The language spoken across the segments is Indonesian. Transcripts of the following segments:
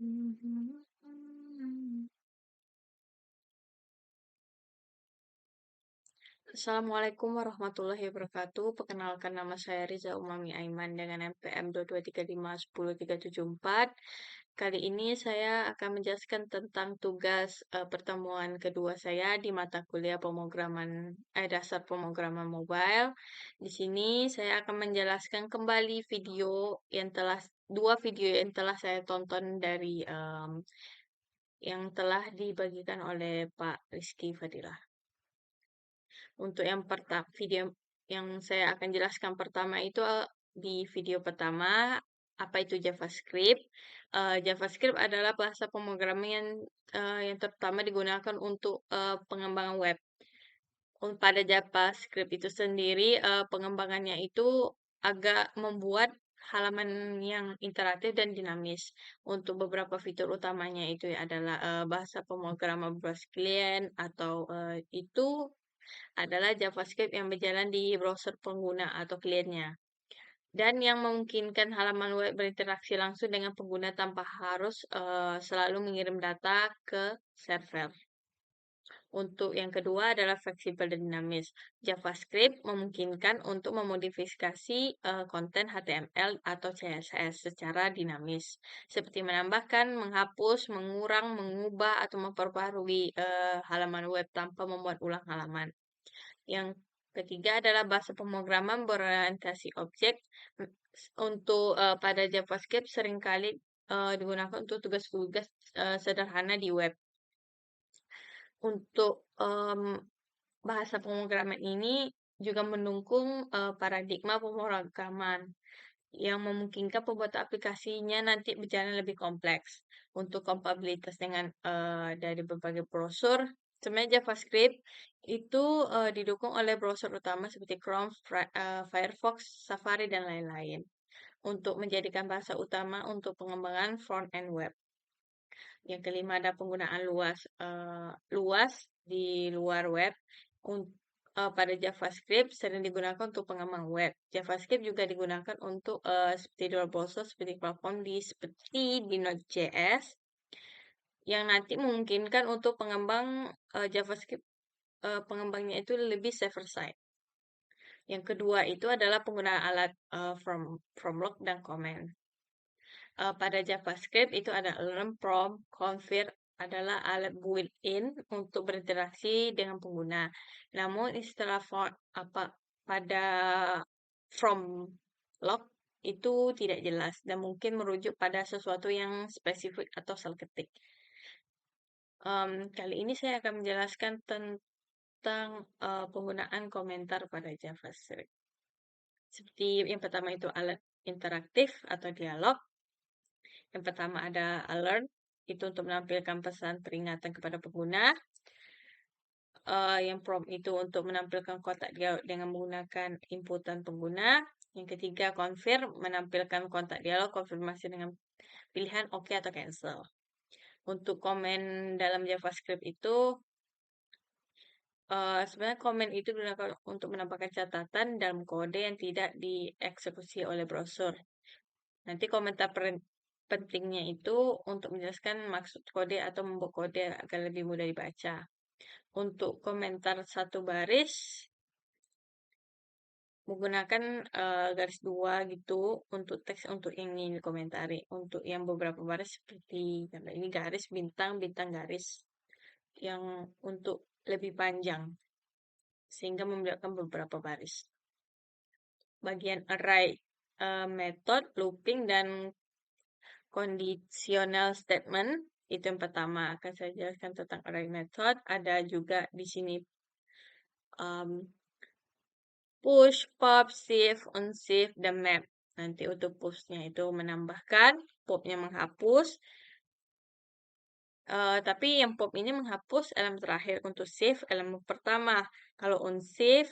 Assalamualaikum warahmatullahi wabarakatuh. Perkenalkan nama saya Riza Umami Aiman dengan NPM 22351034. Kali ini saya akan menjelaskan tentang tugas pertemuan kedua saya di mata kuliah dasar pemrograman mobile. Di sini saya akan menjelaskan kembali dua video yang telah saya tonton dari yang telah dibagikan oleh Pak Rizky Fadilah. Untuk yang video yang saya akan jelaskan pertama itu di video pertama, apa itu JavaScript. JavaScript adalah bahasa pemrograman yang terutama digunakan untuk pengembangan web. Pada JavaScript itu sendiri, pengembangannya itu agak membuat halaman yang interaktif dan dinamis. Untuk beberapa fitur utamanya itu adalah bahasa pemrograman berbasis klien atau itu adalah JavaScript yang berjalan di browser pengguna atau kliennya, dan yang memungkinkan halaman web berinteraksi langsung dengan pengguna tanpa harus selalu mengirim data ke server. Untuk yang kedua adalah fleksibel dan dinamis. JavaScript memungkinkan untuk memodifikasi konten HTML atau CSS secara dinamis, seperti menambahkan, menghapus, mengurang, mengubah, atau memperbarui halaman web tanpa membuat ulang halaman. Yang ketiga adalah bahasa pemrograman berorientasi objek. Untuk pada JavaScript seringkali digunakan untuk tugas-tugas sederhana di web. Untuk bahasa pemrograman ini juga mendukung paradigma pemrograman yang memungkinkan pembuatan aplikasinya nanti berjalan lebih kompleks. Untuk kompatibilitas dengan dari berbagai browser, sebenarnya JavaScript itu didukung oleh browser utama seperti Chrome, Firefox, Safari, dan lain-lain untuk menjadikan bahasa utama untuk pengembangan front-end web. Yang kelima ada penggunaan luas di luar web. Pada JavaScript sering digunakan untuk pengembang web. JavaScript juga digunakan untuk seperti dual browser seperti platform seperti di Node.js yang nanti memungkinkan untuk pengembang JavaScript pengembangnya itu lebih server side. Yang kedua itu adalah penggunaan alat from lock dan comment. Pada JavaScript itu ada learn from, config adalah alat built-in untuk berinteraksi dengan pengguna. Namun istilah pada from lock itu tidak jelas dan mungkin merujuk pada sesuatu yang spesifik atau salah ketik. Kali ini saya akan menjelaskan tentang penggunaan komentar pada JavaScript. Seperti yang pertama itu alat interaktif atau dialog. Yang pertama ada alert, itu untuk menampilkan pesan peringatan kepada pengguna. Yang prompt itu untuk menampilkan kotak dialog dengan menggunakan inputan pengguna. Yang ketiga confirm, menampilkan kontak dialog konfirmasi dengan pilihan OK atau cancel. Untuk komen dalam JavaScript itu sebenarnya komen itu digunakan untuk menambahkan catatan dalam kode yang tidak dieksekusi oleh browser. Nanti komentar pentingnya itu untuk menjelaskan maksud kode atau membuat kode agar lebih mudah dibaca. Untuk komentar satu baris, menggunakan garis dua gitu untuk teks untuk yang ingin dikomentari. Untuk yang beberapa baris seperti ini garis, bintang, bintang, garis. Yang untuk lebih panjang, sehingga membuatkan beberapa baris. Bagian array, method, looping, dan conditional statement itu yang pertama. Akan saya jelaskan tentang array method. Ada juga di sini push, pop, shift, unshift, dan map. Nanti untuk pushnya itu menambahkan, popnya menghapus. Tapi yang pop ini menghapus elemen terakhir. Untuk shift elemen pertama. Kalau unshift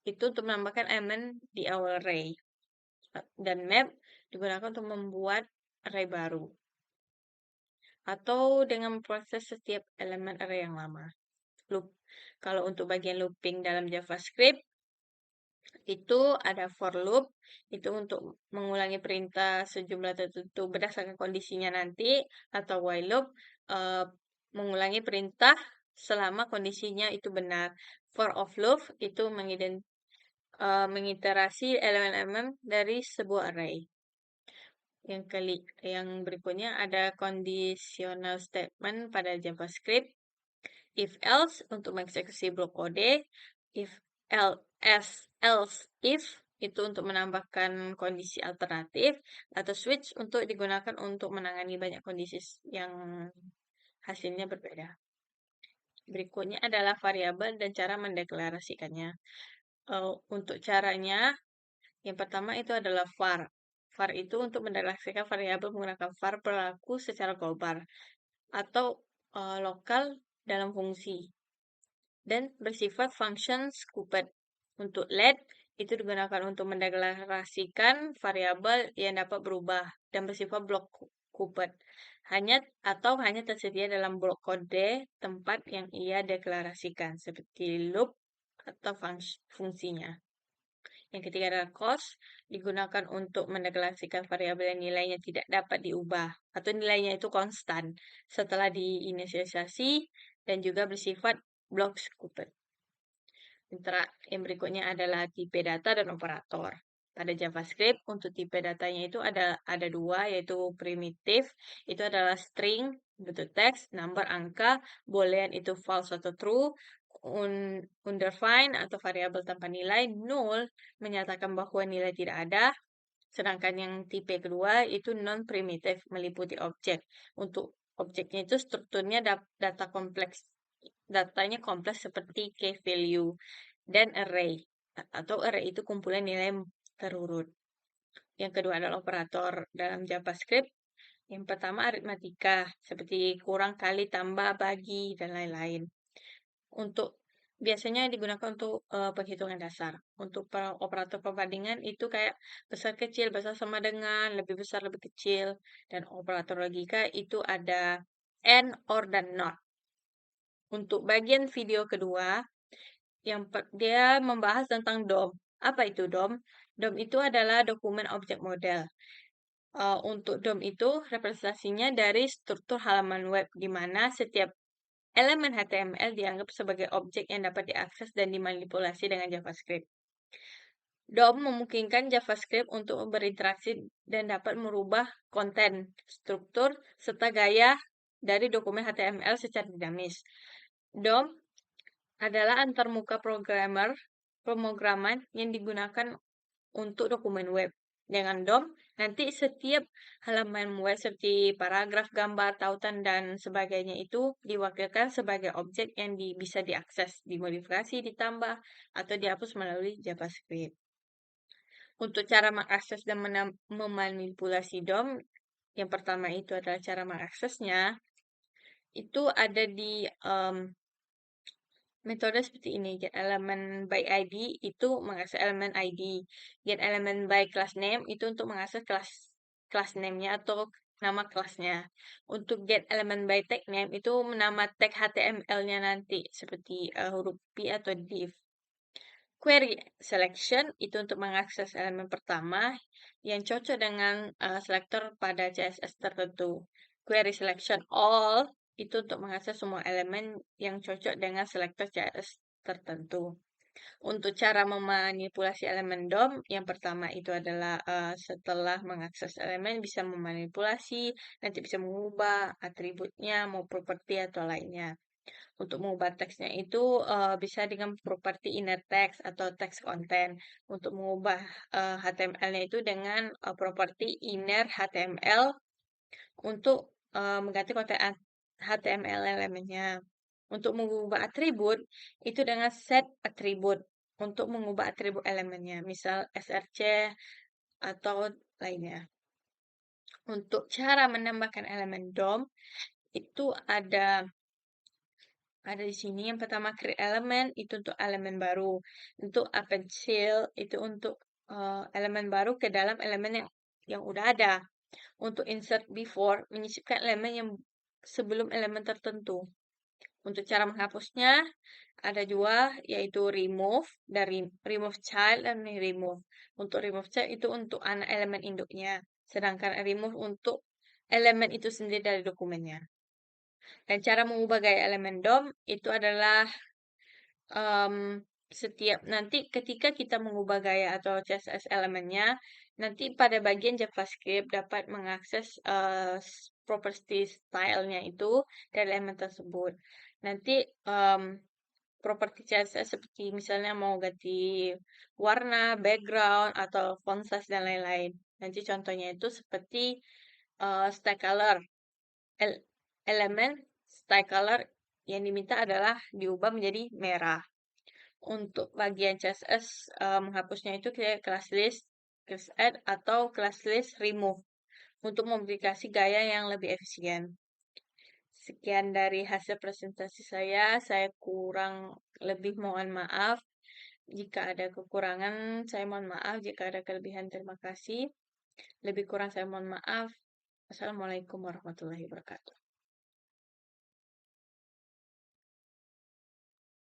itu untuk menambahkan elemen di awal array. Dan map digunakan untuk membuat array baru. Atau dengan proses setiap elemen array yang lama. Loop. Kalau untuk bagian looping dalam JavaScript, Itu ada for loop, itu untuk mengulangi perintah sejumlah tertentu berdasarkan kondisinya nanti, atau while loop, eee, mengulangi perintah selama kondisinya itu benar. For of loop itu mengiterasi elemen-elemen dari sebuah array. Yang berikutnya ada conditional statement pada JavaScript. If else untuk mengeksekusi blok kode, if else if itu untuk menambahkan kondisi alternatif, atau switch untuk digunakan untuk menangani banyak kondisi yang hasilnya berbeda. Berikutnya adalah variabel dan cara mendeklarasikannya. Untuk caranya, yang pertama itu adalah var. Var itu untuk mendeklarasikan variabel menggunakan var berlaku secara global atau lokal dalam fungsi dan bersifat function scoped. Untuk let itu digunakan untuk mendeklarasikan variabel yang dapat berubah dan bersifat blok scoped hanya tersedia dalam blok kode tempat yang ia deklarasikan seperti loop atau fungsinya. Yang ketiga adalah cost, digunakan untuk mendeklarasikan variabel yang nilainya tidak dapat diubah atau nilainya itu konstan setelah diinisialisasi dan juga bersifat block scoped. Yang berikutnya adalah tipe data dan operator. Pada JavaScript, untuk tipe datanya itu ada dua, yaitu primitif, itu adalah string, bentuk teks, number, angka, boolean itu false atau true, undefined atau variabel tanpa nilai, null, menyatakan bahwa nilai tidak ada, sedangkan yang tipe kedua itu non-primitive, meliputi objek. Untuk objeknya itu strukturnya datanya kompleks seperti key value dan array atau array itu kumpulan nilai terurut. Yang kedua adalah operator dalam JavaScript. Yang pertama aritmatika seperti kurang, kali, tambah, bagi dan lain-lain. Untuk biasanya digunakan untuk penghitungan dasar. Untuk operator perbandingan itu kayak besar kecil, besar sama dengan, lebih besar lebih kecil, dan operator logika itu ada and, or, dan not. Untuk bagian video kedua, dia membahas tentang DOM. Apa itu DOM? DOM itu adalah dokumen objek model. Untuk DOM itu representasinya dari struktur halaman web, di mana setiap elemen HTML dianggap sebagai objek yang dapat diakses dan dimanipulasi dengan JavaScript. DOM memungkinkan JavaScript untuk berinteraksi dan dapat merubah konten, struktur, serta gaya dari dokumen HTML secara dinamis. DOM adalah antarmuka pemrograman yang digunakan untuk dokumen web. Dengan DOM, nanti setiap halaman web seperti paragraf, gambar, tautan, dan sebagainya itu diwakilkan sebagai objek yang bisa diakses, dimodifikasi, ditambah, atau dihapus melalui JavaScript. Untuk cara mengakses dan memanipulasi DOM, yang pertama itu adalah cara mengaksesnya, itu ada di metode seperti ini. Get elemen by ID itu mengakses elemen ID. Get elemen by class name itu untuk mengakses class name-nya atau nama kelasnya. Untuk get elemen by tag name itu nama tag HTML-nya nanti seperti huruf P atau div. Query selection itu untuk mengakses elemen pertama yang cocok dengan selektor pada CSS tertentu. Query selection all itu untuk mengakses semua elemen yang cocok dengan selektor CSS tertentu. Untuk cara memanipulasi elemen DOM, yang pertama itu adalah setelah mengakses elemen bisa memanipulasi, nanti bisa mengubah atributnya, mau properti atau lainnya. Untuk mengubah teksnya itu bisa dengan properti inner text atau text content. Untuk mengubah HTML-nya itu dengan properti inner HTML untuk mengganti konten HTML elemennya. Untuk mengubah atribut itu dengan set atribut untuk mengubah atribut elemennya, misal src atau lainnya. Untuk cara menambahkan elemen DOM itu ada di sini. Yang pertama create element itu untuk elemen baru. Untuk append shield itu untuk elemen baru ke dalam elemen yang udah ada. Untuk insert before menyisipkan elemen yang sebelum elemen tertentu. Untuk cara menghapusnya ada 2, yaitu remove dari remove child dan remove. Untuk remove child itu untuk anak elemen induknya, sedangkan remove untuk elemen itu sendiri dari dokumennya. Dan cara mengubah gaya elemen DOM itu adalah em, setiap nanti ketika kita mengubah gaya atau CSS elemennya, nanti pada bagian JavaScript dapat mengakses property style-nya itu dari elemen tersebut. Nanti properti CSS seperti misalnya mau ganti warna, background, atau font size dan lain-lain. Nanti contohnya itu seperti style color. Elemen style color yang diminta adalah diubah menjadi merah. Untuk bagian CSS menghapusnya itu kayak class list, class add, atau class list remove untuk modifikasi gaya yang lebih efisien. Sekian dari hasil presentasi saya kurang lebih mohon maaf. Jika ada kekurangan, saya mohon maaf. Jika ada kelebihan, terima kasih. Lebih kurang saya mohon maaf. Assalamualaikum warahmatullahi wabarakatuh.